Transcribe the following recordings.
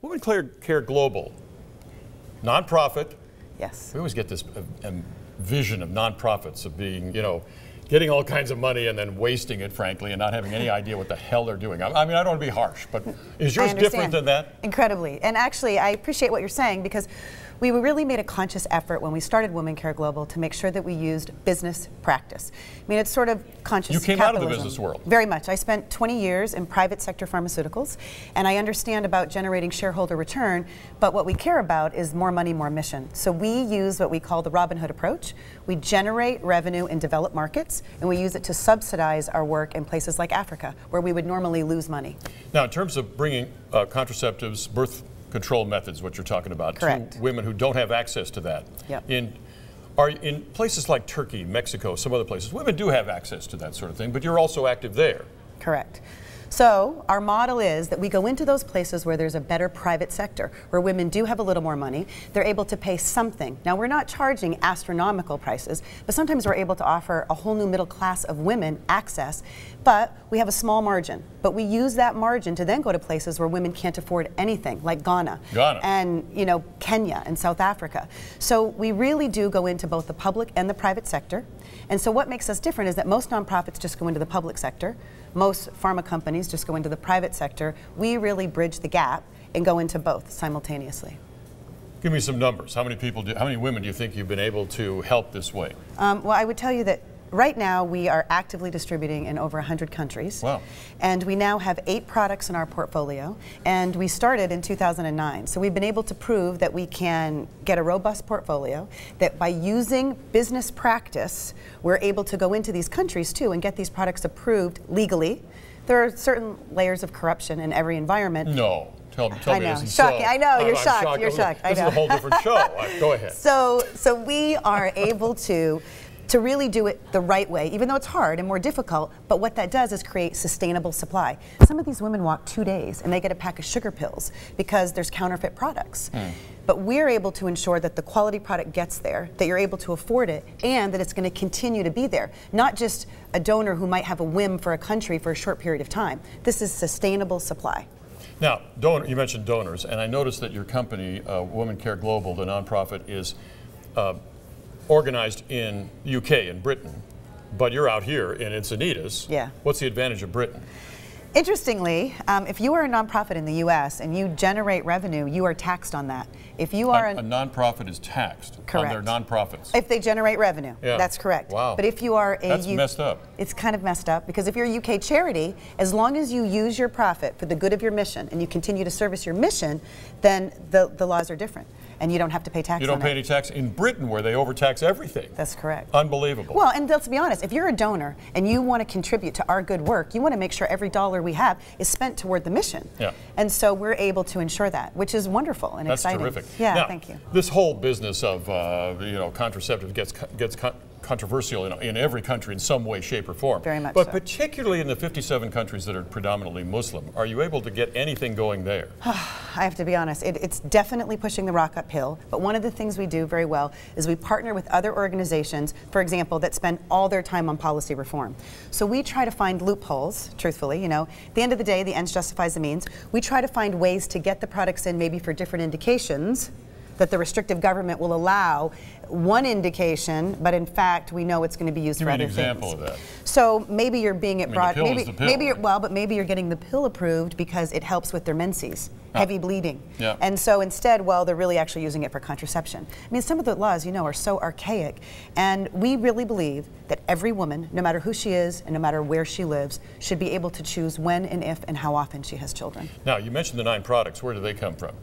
WomanCare Global, nonprofit. Yes. We always get this vision of nonprofits of being, you know, getting all kinds of money and then wasting it, frankly, and not having any idea what the hell they're doing. I mean, I don't want to be harsh, but is yours different than that? Incredibly. And actually, I appreciate what you're saying, because we really made a conscious effort when we started WomanCare Global to make sure that we used business practice. I mean, it's sort of conscious capitalism. You came out of the business world. Very much. I spent 20 years in private sector pharmaceuticals, and I understand about generating shareholder return, but what we care about is more money, more mission. So we use what we call the Robin Hood approach. We generate revenue in developed markets, and we use it to subsidize our work in places like Africa, where we would normally lose money. Now, in terms of bringing contraceptives, birth control methods, what you're talking about, correct, to women who don't have access to that. Yep. In places like Turkey, Mexico, some other places, women do have access to that sort of thing, but you're also active there. Correct. So our model is that we go into those places where there's a better private sector, where women do have a little more money. They're able to pay something. Now, we're not charging astronomical prices, but sometimes we're able to offer a whole new middle class of women access, but we have a small margin. But we use that margin to then go to places where women can't afford anything, like Ghana. And, you know, Kenya and South Africa. So we really do go into both the public and the private sector. And so what makes us different is that most nonprofits just go into the public sector. Most pharma companies just go into the private sector. We really bridge the gap and go into both simultaneously. Give me some numbers. How many women do you think you've been able to help this way? Well, I would tell you that right now we are actively distributing in over 100 countries. Wow. And we now have 8 products in our portfolio, and we started in 2009. So we've been able to prove that we can get a robust portfolio, that by using business practice, we're able to go into these countries too and get these products approved legally. There are certain layers of corruption in every environment. No. Tell me this isn't shocking. so. I know, you're I'm shocked. You're shocked. This is a whole different show. Go ahead. So we are able to really do it the right way, even though it's hard and more difficult, but what that does is create sustainable supply. Some of these women walk 2 days and they get a pack of sugar pills because there's counterfeit products. But we're able to ensure that the quality product gets there, that you're able to afford it, and that it's going to continue to be there. Not just a donor who might have a whim for a country for a short period of time. This is sustainable supply. Now, you mentioned donors, and I noticed that your company, WomanCare Global, the nonprofit, is organized in UK, in Britain, but you're out here in Encinitas. Yeah. What's the advantage of Britain? Interestingly, if you are a nonprofit in the U.S. and you generate revenue, you are taxed on that. If you are a nonprofit is taxed correct. on their nonprofits. If they generate revenue, yeah. That's correct. Wow. But if you are that's messed up. It's kind of messed up, because if you're a UK charity, as long as you use your profit for the good of your mission and you continue to service your mission, then the laws are different. And you don't have to pay tax on it. You don't pay any tax in Britain, where they overtax everything. That's correct. Unbelievable. Well, and let's be honest, if you're a donor and you want to contribute to our good work, you want to make sure every dollar we have is spent toward the mission. Yeah. And so we're able to ensure that, which is wonderful and exciting. That's terrific. Yeah, now, thank you. This whole business of contraceptive gets controversial in every country in some way, shape, or form. Very much But so. particularly in the 57 countries that are predominantly Muslim, are you able to get anything going there? I have to be honest, it's definitely pushing the rock uphill, but one of the things we do very well is we partner with other organizations, for example, that spend all their time on policy reform. So we try to find loopholes, truthfully, you know. At the end of the day, the ends justifies the means. We try to find ways to get the products in maybe for different indications, that the restrictive government will allow one indication, but in fact we know it's going to be used for other things. Give me an example of that. So maybe you're being brought, maybe you're getting the pill approved because it helps with their menses, heavy bleeding. Yeah. And so instead, well, they're really actually using it for contraception. I mean, some of the laws, you know, are so archaic, and we really believe that every woman, no matter who she is and no matter where she lives, should be able to choose when and if and how often she has children. Now, you mentioned the 9 products. Where do they come from?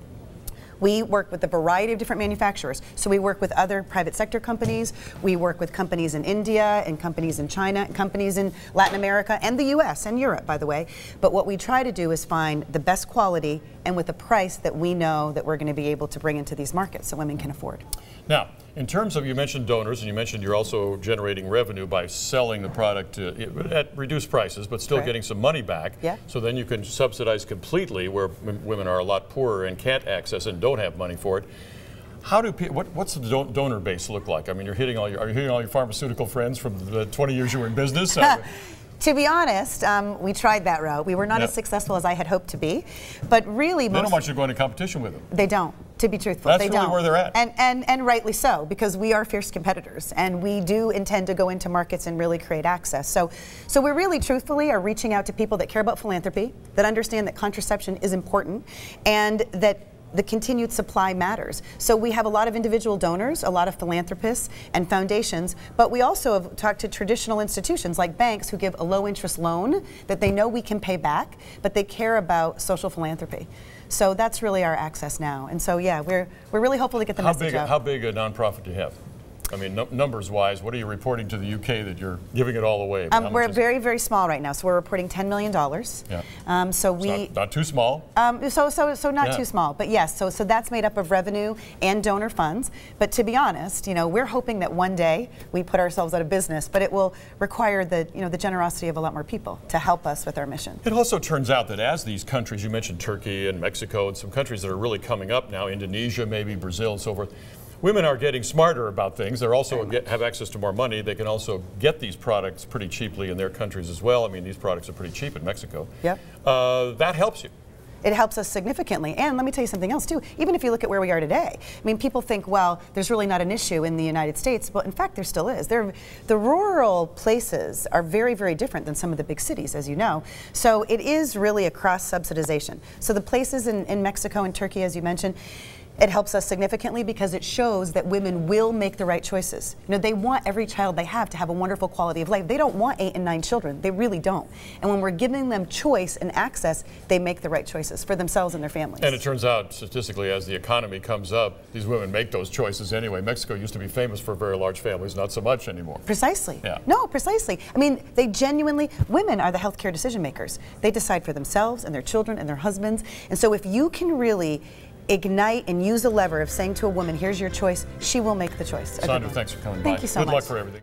We work with a variety of different manufacturers. So we work with other private sector companies, we work with companies in India and companies in China, and companies in Latin America and the US and Europe, by the way. But what we try to do is find the best quality and with a price that we know that we're going to be able to bring into these markets so women can afford. Now, in terms of, you mentioned donors, and you mentioned you're also generating revenue by selling the product at reduced prices, but still getting some money back. Yeah. So then you can subsidize completely where women are a lot poorer and can't access and don't have money for it. How do what's the donor base look like? I mean, are you hitting all your pharmaceutical friends from the 20 years you were in business? To be honest, we tried that route. We were not as successful as I had hoped to be, but really they don't want you to go into competition with them. They don't, to be truthful. That's they really don't. where they're at. And rightly so, because we are fierce competitors, and we do intend to go into markets and really create access. So we really truthfully are reaching out to people that care about philanthropy, that understand that contraception is important, and that the continued supply matters. So we have a lot of individual donors, a lot of philanthropists and foundations, but we also have talked to traditional institutions like banks who give a low interest loan that they know we can pay back, but they care about social philanthropy. So that's really our access now. And so yeah, we're really hopeful to get the message out. How big a nonprofit do you have? I mean, numbers-wise, what are you reporting to the UK that you're giving it all away? We're very, very small right now, so we're reporting $10 million. Yeah. So not too small. So not too small, but yes. So that's made up of revenue and donor funds. But to be honest, we're hoping that one day we put ourselves out of business, but it will require the generosity of a lot more people to help us with our mission. It also turns out that as these countries, you mentioned Turkey and Mexico and some countries that are really coming up now, Indonesia, maybe Brazil, and so forth. Women are getting smarter about things. They're also have access to more money. They can also get these products pretty cheaply in their countries as well. I mean, these products are pretty cheap in Mexico. Yep. That helps you. It helps us significantly. And let me tell you something else too. Even if you look at where we are today, I mean, people think, well, there's really not an issue in the United States. But in fact, there still is. The rural places are very, very different than some of the big cities, as you know. So it is really a cross-subsidization. So the places in Mexico and Turkey, as you mentioned, it helps us significantly because it shows that women will make the right choices. They want every child they have to have a wonderful quality of life. They don't want 8 and 9 children. They really don't. And when we're giving them choice and access, they make the right choices for themselves and their families. And it turns out, statistically, as the economy comes up, these women make those choices anyway. Mexico used to be famous for very large families, not so much anymore. Precisely. Yeah. No, precisely. I mean, women are the healthcare decision makers. They decide for themselves and their children and their husbands. And so if you can really ignite and use a lever of saying to a woman, here's your choice, she will make the choice. Saundra, thanks for coming by. Thank you so much. Good luck for everything.